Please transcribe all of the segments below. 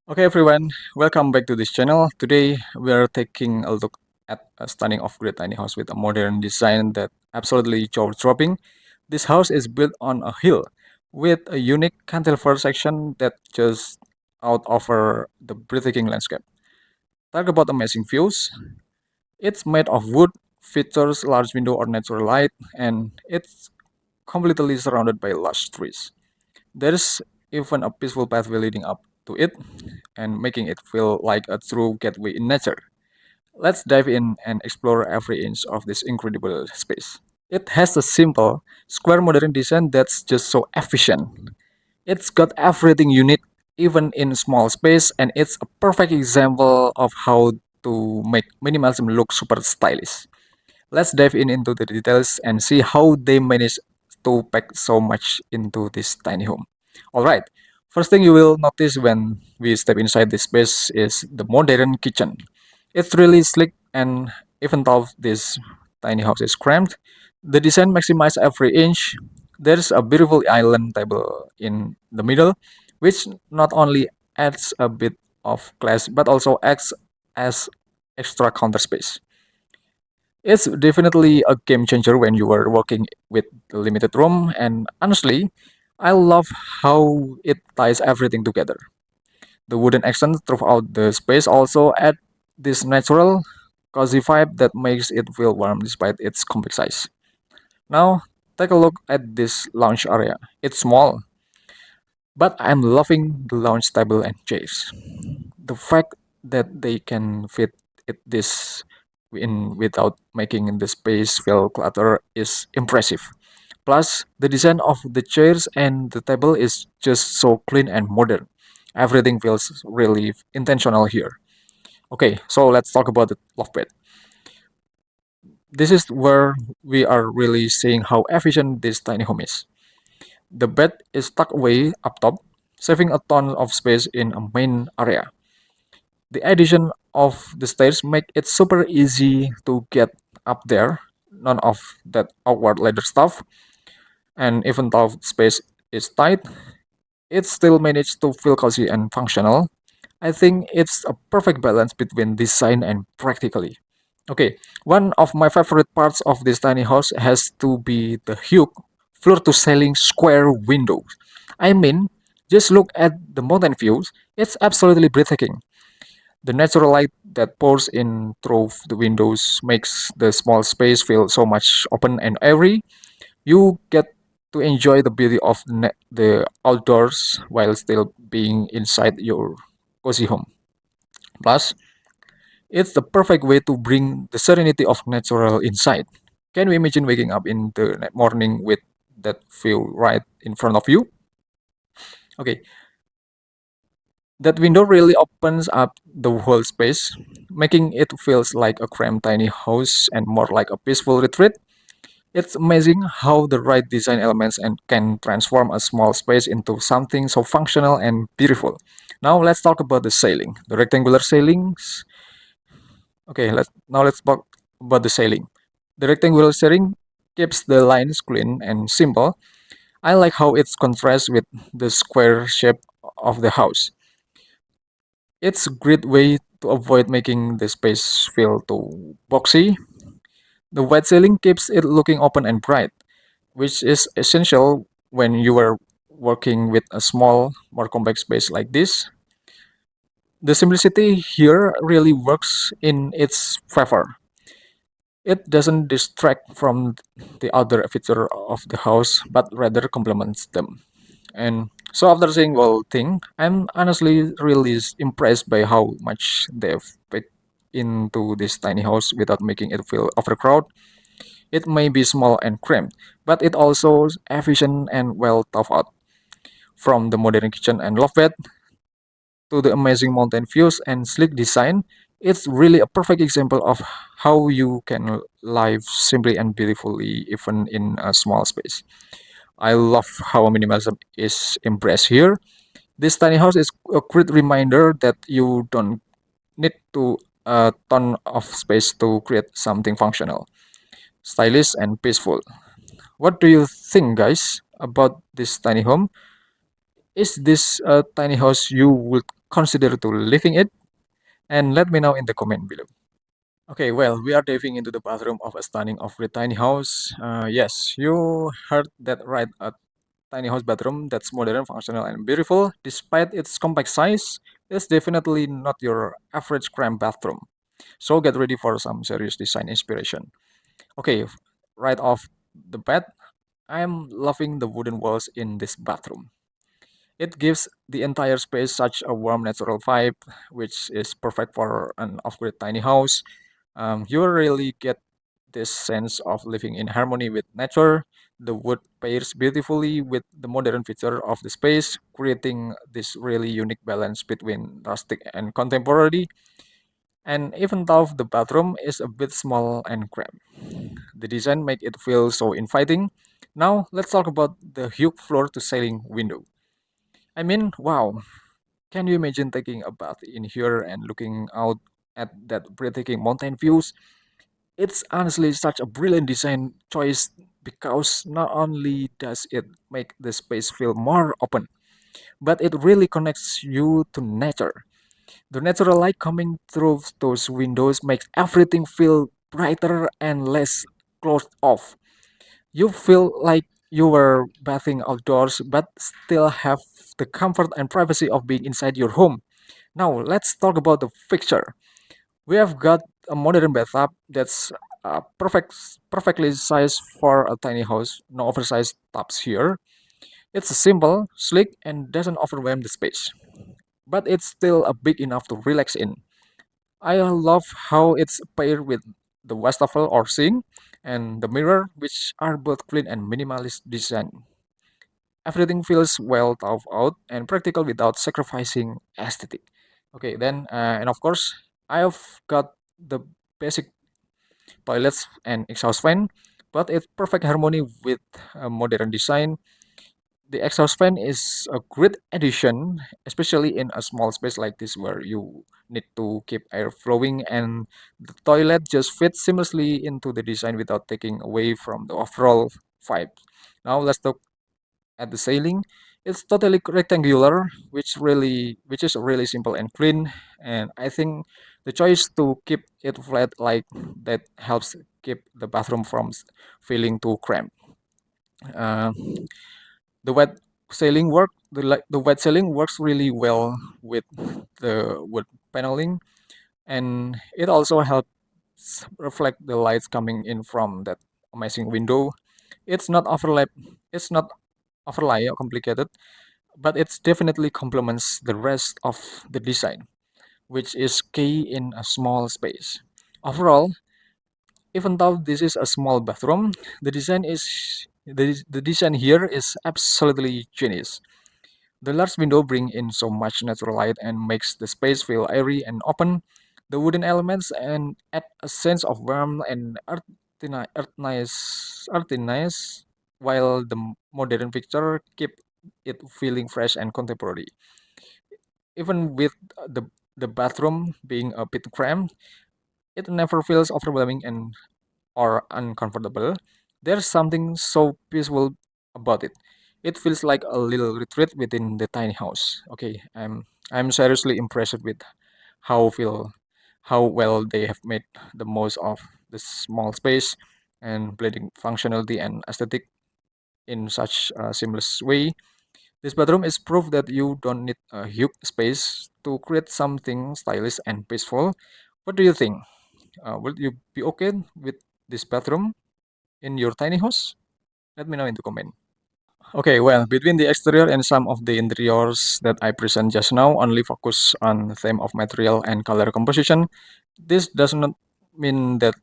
Okay, everyone, welcome back to this channel. Today, we are taking a look at a stunning off-grid tiny house with a modern design that absolutely jaw-dropping. This house is built on a hill with a unique cantilever section that just out over the breathtaking landscape. Talk about amazing views. It's made of wood, features large window or natural light, and it's completely surrounded by lush trees. There's even a peaceful pathway leading up to it and making it feel like a true getaway in nature. Let's dive in and explore every inch of this incredible space. It has a simple, square modern design that's just so efficient. It's got everything you need, even in small space, and it's a perfect example of how to make minimalism look super stylish. Let's dive in into the details and see how they manage to pack so much into this tiny home. All right. First thing you will notice when we step inside this space is the modern kitchen. It's really slick, and even though this tiny house is cramped, the design maximizes every inch. There's a beautiful island table in the middle, which not only adds a bit of class but also acts as extra counter space. It's definitely a game changer when you are working with a limited room, and honestly, I love how it ties everything together. The wooden accents throughout the space also add this natural, cozy vibe that makes it feel warm despite its compact size. Now, take a look at this lounge area. It's small, but I'm loving the lounge table and chairs. The fact that they can fit it this in without making the space feel clutter is impressive. Plus, the design of the chairs and the table is just so clean and modern. Everything feels really intentional here. Okay, so let's talk about the loft bed. This is where we are really seeing how efficient this tiny home is. The bed is tucked away up top, saving a ton of space in a main area. The addition of the stairs make it super easy to get up there. None of that awkward ladder stuff. And even though space is tight, it still managed to feel cozy and functional. I think it's a perfect balance between design and practically. Okay, one of my favorite parts of this tiny house has to be the huge floor to ceiling square windows. I mean, just look at the mountain views, it's absolutely breathtaking. The natural light that pours in through the windows makes the small space feel so much open and airy. You get to enjoy the beauty of the outdoors while still being inside your cozy home. Plus, it's the perfect way to bring the serenity of natural inside. Can you imagine waking up in the morning with that view right in front of you? Okay, that window really opens up the whole space, making it feels like a cramped tiny house and more like a peaceful retreat. It's amazing how the right design elements and can transform a small space into something so functional and beautiful. Now let's talk about the ceiling. The rectangular ceilings. Okay, let's talk about the ceiling. The rectangular ceiling keeps the lines clean and simple. I like how it contrasts with the square shape of the house. It's a great way to avoid making the space feel too boxy. The white ceiling keeps it looking open and bright, which is essential when you are working with a small, more compact space like this. The simplicity here really works in its favor. It doesn't distract from the other feature of the house, but rather complements them. And so after seeing whole thing, I'm honestly really impressed by how much they've put into this tiny house without making it feel overcrowded. It may be small and cramped, but it also efficient and well thought out. From the modern kitchen and loft bed to the amazing mountain views and sleek design, it's really a perfect example of how you can live simply and beautifully even in a small space. I love how minimalism is embraced here. This tiny house is a great reminder that you don't need to a ton of space to create something functional, stylish, and peaceful. What do you think, guys, about this tiny home? Is this a tiny house you would consider to living it? And let me know in the comment below. Okay, well, we are diving into the bathroom of a stunning off-grid tiny house. Yes, you heard that right. A tiny house bathroom that's modern, functional, and beautiful. Despite its compact size, it's definitely not your average cramped bathroom. So get ready for some serious design inspiration. Okay, right off the bat, I'm loving the wooden walls in this bathroom. It gives the entire space such a warm, natural vibe, which is perfect for an off-grid tiny house. You really get this sense of living in harmony with nature. The wood pairs beautifully with the modern feature of the space, creating this really unique balance between rustic and contemporary. And even though the bathroom is a bit small and cramped, the design makes it feel so inviting. Now let's talk about the huge floor-to-ceiling window. I mean, wow, can you imagine taking a bath in here and looking out at that breathtaking mountain views? It's honestly such a brilliant design choice because not only does it make the space feel more open, but it really connects you to nature. The natural light coming through those windows makes everything feel brighter and less closed off. You feel like you were bathing outdoors but still have the comfort and privacy of being inside your home. Now, let's talk about the fixture. We have got a modern bathtub that's perfectly sized for a tiny house. No oversized tubs here. It's simple, sleek, and doesn't overwhelm the space. But it's still big enough to relax in. I love how it's paired with the wastafel or sink and the mirror, which are both clean and minimalist design. Everything feels well thought out and practical without sacrificing aesthetic. Okay, then, and of course, I have got the basic toilets and exhaust fan, but it's perfect harmony with modern design. The exhaust fan is a great addition, especially in a small space like this where you need to keep air flowing, and the toilet just fits seamlessly into the design without taking away from the overall vibe. Now let's talk at the ceiling. It's totally rectangular, which is really simple and clean. And I think the choice to keep it flat like that helps keep the bathroom from feeling too cramped. Uh, the wet the wet ceiling works really well with the wood paneling, and it also helps reflect the lights coming in from that amazing window. It's not overlap. It's not overlay or complicated, but it definitely complements the rest of the design, which is key in a small space. Overall, even though this is a small bathroom, the design here is absolutely genius. The large window bring in so much natural light and makes the space feel airy and open. The wooden elements and add a sense of warmth and earthiness, while the modern picture keep it feeling fresh and contemporary. Even with the bathroom being a bit cramped, it never feels overwhelming and or uncomfortable. There's something so peaceful about it. It feels like a little retreat within the tiny house. Okay, I'm seriously impressed with how feel how well they have made the most of the small space and blending functionality and aesthetic in such a seamless way. This bedroom is proof that you don't need a huge space to create something stylish and peaceful. What do you think? Would you be okay with this bathroom in your tiny house? Let me know in the comment. Okay, well, between the exterior and some of the interiors that I present just now only focus on the theme of material and color composition. This does not mean that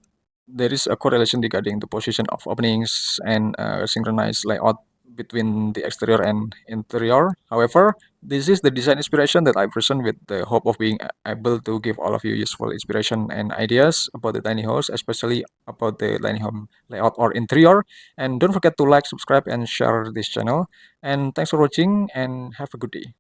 there is a correlation regarding the position of openings and synchronized layout between the exterior and interior. However, this is the design inspiration that I present with the hope of being able to give all of you useful inspiration and ideas about the tiny house, especially about the tiny home layout or interior. And don't forget to like, subscribe, and share this channel. And thanks for watching and have a good day.